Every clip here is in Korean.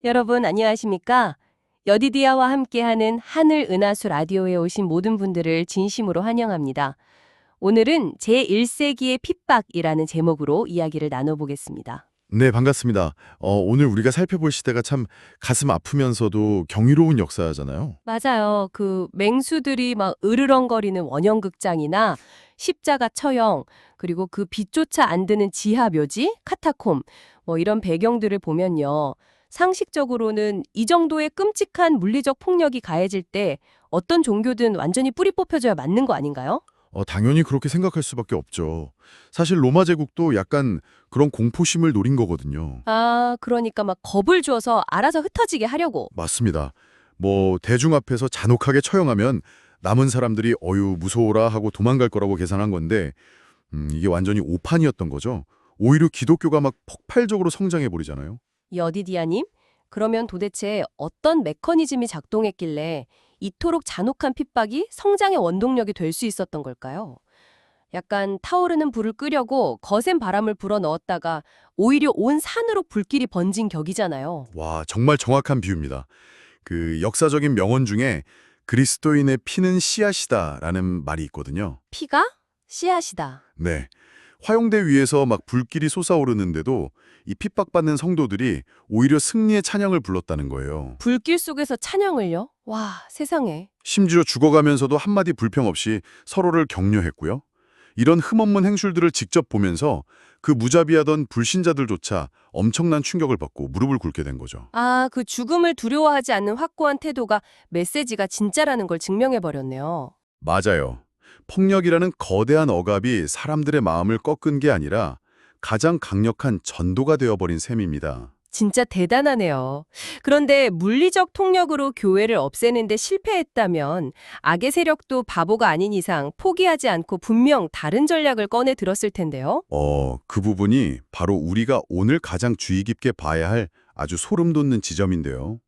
여러분 안녕하십니까? 여디디아와 함께하는 하늘 은하수 라디오에 오신 모든 분들을 진심으로 환영합니다. 오늘은 제1세기의 핍박이라는 제목으로 이야기를 나눠보겠습니다. 네, 반갑습니다. 오늘 우리가 살펴볼 시대가 참 가슴 아프면서도 경이로운 역사잖아요. 맞아요. 그 맹수들이 막 으르렁거리는 원형극장이나 십자가 처형, 그리고 그 빛조차 안 드는 지하 묘지, 카타콤, 뭐 이런 배경들을 보면요. 상식적으로는 이 정도의 끔찍한 물리적 폭력이 가해질 때 어떤 종교든 완전히 뿌리 뽑혀줘야 맞는 거 아닌가요? 당연히 그렇게 생각할 수밖에 없죠. 사실 로마 제국도 약간 그런 공포심을 노린 거거든요. 아, 그러니까 막 겁을 줘서 알아서 흩어지게 하려고. 맞습니다. 뭐 대중 앞에서 잔혹하게 처형하면 남은 사람들이 어유 무서워라 하고 도망갈 거라고 계산한 건데 이게 완전히 오판이었던 거죠. 오히려 기독교가 막 폭발적으로 성장해 버리잖아요. 여디디아님, 그러면 도대체 어떤 메커니즘이 작동했길래 이토록 잔혹한 핍박이 성장의 원동력이 될 수 있었던 걸까요? 약간 타오르는 불을 끄려고 거센 바람을 불어넣었다가 오히려 온 산으로 불길이 번진 격이잖아요. 와, 정말 정확한 비유입니다. 그 역사적인 명언 중에 그리스도인의 피는 씨앗이다라는 말이 있거든요. 피가 씨앗이다. 네. 화용대 위에서 막 불길이 솟아오르는데도 이 핍박받는 성도들이 오히려 승리의 찬양을 불렀다는 거예요. 불길 속에서 찬양을요? 와, 세상에. 심지어 죽어가면서도 한마디 불평 없이 서로를 격려했고요. 이런 흠없는 행실들을 직접 보면서 그 무자비하던 불신자들조차 엄청난 충격을 받고 무릎을 꿇게 된 거죠. 아, 그 죽음을 두려워하지 않는 확고한 태도가 메시지가 진짜라는 걸 증명해버렸네요. 맞아요. 폭력이라는 거대한 억압이 사람들의 마음을 꺾은 게 아니라 가장 강력한 전도가 되어버린 셈입니다. 진짜 대단하네요. 그런데 물리적 통력으로 교회를 없애는 데 실패했다면 악의 세력도 바보가 아닌 이상 포기하지 않고 분명 다른 전략을 꺼내 들었을 텐데요. 그 부분이 바로 우리가 오늘 가장 주의 깊게 봐야 할 아주 소름 돋는 지점인데요.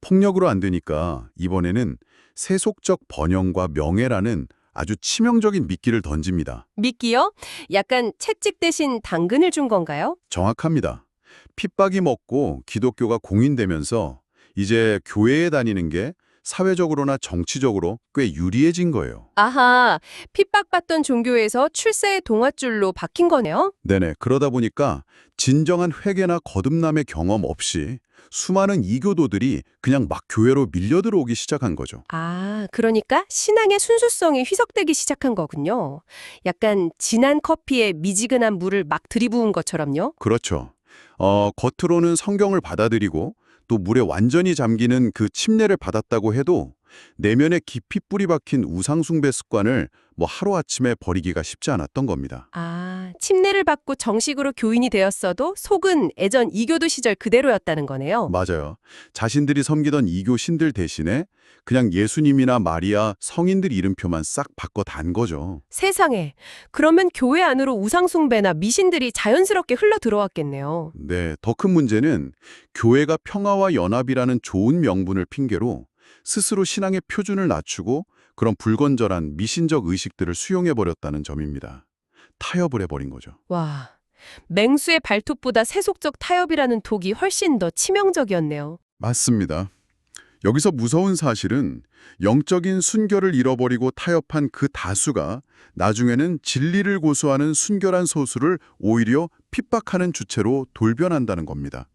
폭력으로 안 되니까 이번에는 세속적 번영과 명예라는 아주 치명적인 미끼를 던집니다. 미끼요? 약간 채찍 대신 당근을 준 건가요? 정확합니다. 핍박이 먹고 기독교가 공인되면서 이제 교회에 다니는 게 사회적으로나 정치적으로 꽤 유리해진 거예요. 아하, 핍박받던 종교에서 출세의 동아줄로 박힌 거네요? 네네. 그러다 보니까 진정한 회개나 거듭남의 경험 없이 수많은 이교도들이 그냥 막 교회로 밀려들어오기 시작한 거죠. 아, 그러니까 신앙의 순수성이 희석되기 시작한 거군요. 약간 진한 커피에 미지근한 물을 막 들이부은 것처럼요. 그렇죠. 겉으로는 성경을 받아들이고 또 물에 완전히 잠기는 그 침례를 받았다고 해도 내면에 깊이 뿌리 박힌 우상숭배 습관을 뭐 하루아침에 버리기가 쉽지 않았던 겁니다. 아, 침례를 받고 정식으로 교인이 되었어도 속은 예전 이교도 시절 그대로였다는 거네요. 맞아요. 자신들이 섬기던 이교 신들 대신에 그냥 예수님이나 마리아, 성인들 이름표만 싹 바꿔 단 거죠. 세상에. 그러면 교회 안으로 우상숭배나 미신들이 자연스럽게 흘러 들어왔겠네요. 네, 더 큰 문제는 교회가 평화와 연합이라는 좋은 명분을 핑계로 스스로 신앙의 표준을 낮추고 그런 불건전한 미신적 의식들을 수용해버렸다는 점입니다. 타협을 해버린 거죠. 와, 맹수의 발톱보다 세속적 타협이라는 독이 훨씬 더 치명적이었네요. 맞습니다. 여기서 무서운 사실은 영적인 순결을 잃어버리고 타협한 그 다수가 나중에는 진리를 고수하는 순결한 소수를 오히려 핍박하는 주체로 돌변한다는 겁니다.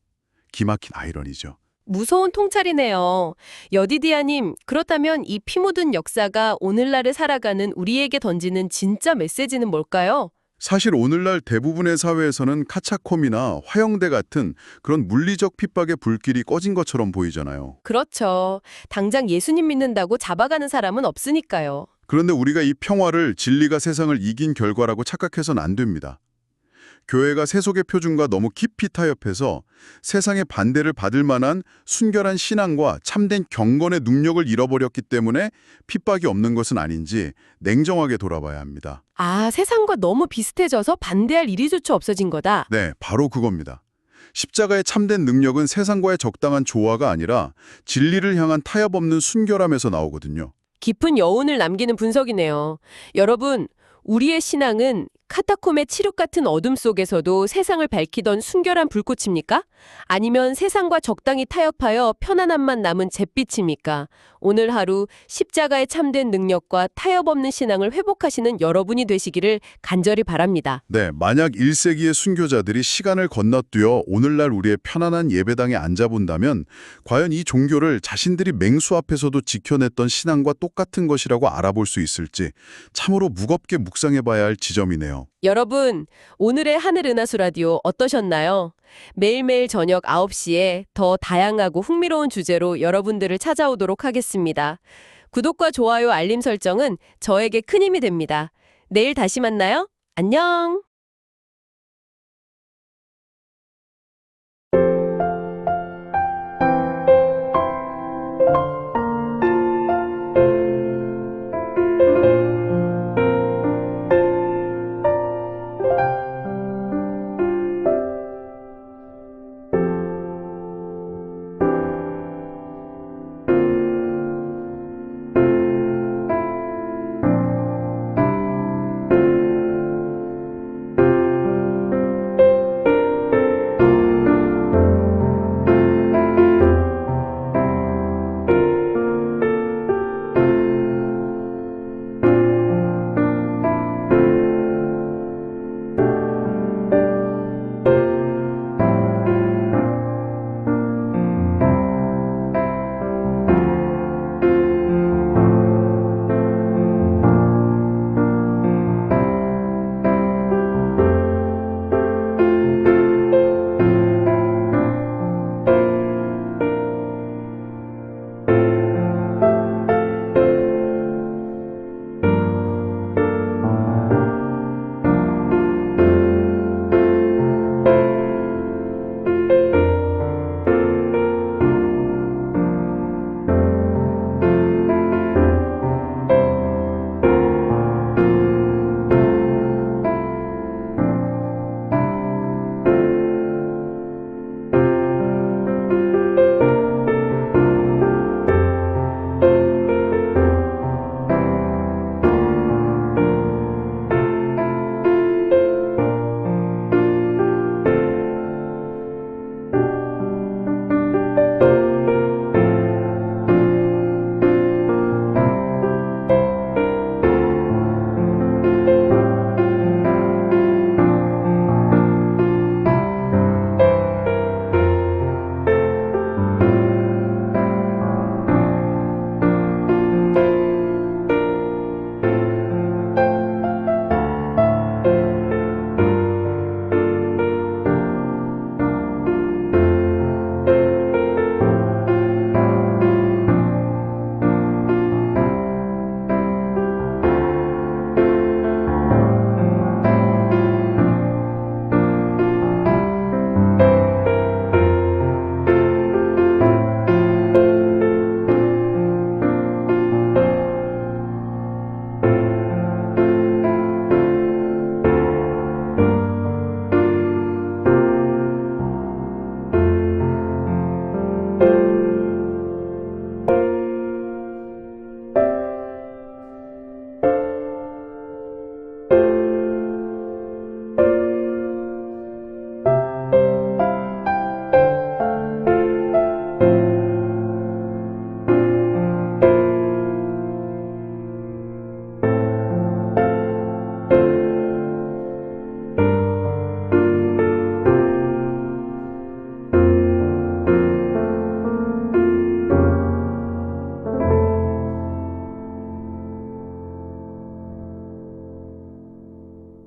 기막힌 아이러니죠. 무서운 통찰이네요. 여디디아님, 그렇다면 이 피 묻은 역사가 오늘날을 살아가는 우리에게 던지는 진짜 메시지는 뭘까요? 사실 오늘날 대부분의 사회에서는 카차콤이나 화형대 같은 그런 물리적 핍박의 불길이 꺼진 것처럼 보이잖아요. 그렇죠. 당장 예수님 믿는다고 잡아가는 사람은 없으니까요. 그런데 우리가 이 평화를 진리가 세상을 이긴 결과라고 착각해서는 안 됩니다. 교회가 세속의 표준과 너무 깊이 타협해서 세상의 반대를 받을 만한 순결한 신앙과 참된 경건의 능력을 잃어버렸기 때문에 핍박이 없는 것은 아닌지 냉정하게 돌아봐야 합니다. 아, 세상과 너무 비슷해져서 반대할 일이조차 없어진 거다. 네, 바로 그겁니다. 십자가의 참된 능력은 세상과의 적당한 조화가 아니라 진리를 향한 타협 없는 순결함에서 나오거든요. 깊은 여운을 남기는 분석이네요. 여러분, 우리의 신앙은 카타콤의 칠흑 같은 어둠 속에서도 세상을 밝히던 순결한 불꽃입니까? 아니면 세상과 적당히 타협하여 편안함만 남은 잿빛입니까? 오늘 하루 십자가의 참된 능력과 타협 없는 신앙을 회복하시는 여러분이 되시기를 간절히 바랍니다. 네, 만약 1세기의 순교자들이 시간을 건너뛰어 오늘날 우리의 편안한 예배당에 앉아본다면 과연 이 종교를 자신들이 맹수 앞에서도 지켜냈던 신앙과 똑같은 것이라고 알아볼 수 있을지 참으로 무겁게 묵상해봐야 할 지점이네요. 여러분, 오늘의 하늘 은하수 라디오 어떠셨나요? 매일매일 저녁 9시에 더 다양하고 흥미로운 주제로 여러분들을 찾아오도록 하겠습니다. 구독과 좋아요, 알림 설정은 저에게 큰 힘이 됩니다. 내일 다시 만나요. 안녕!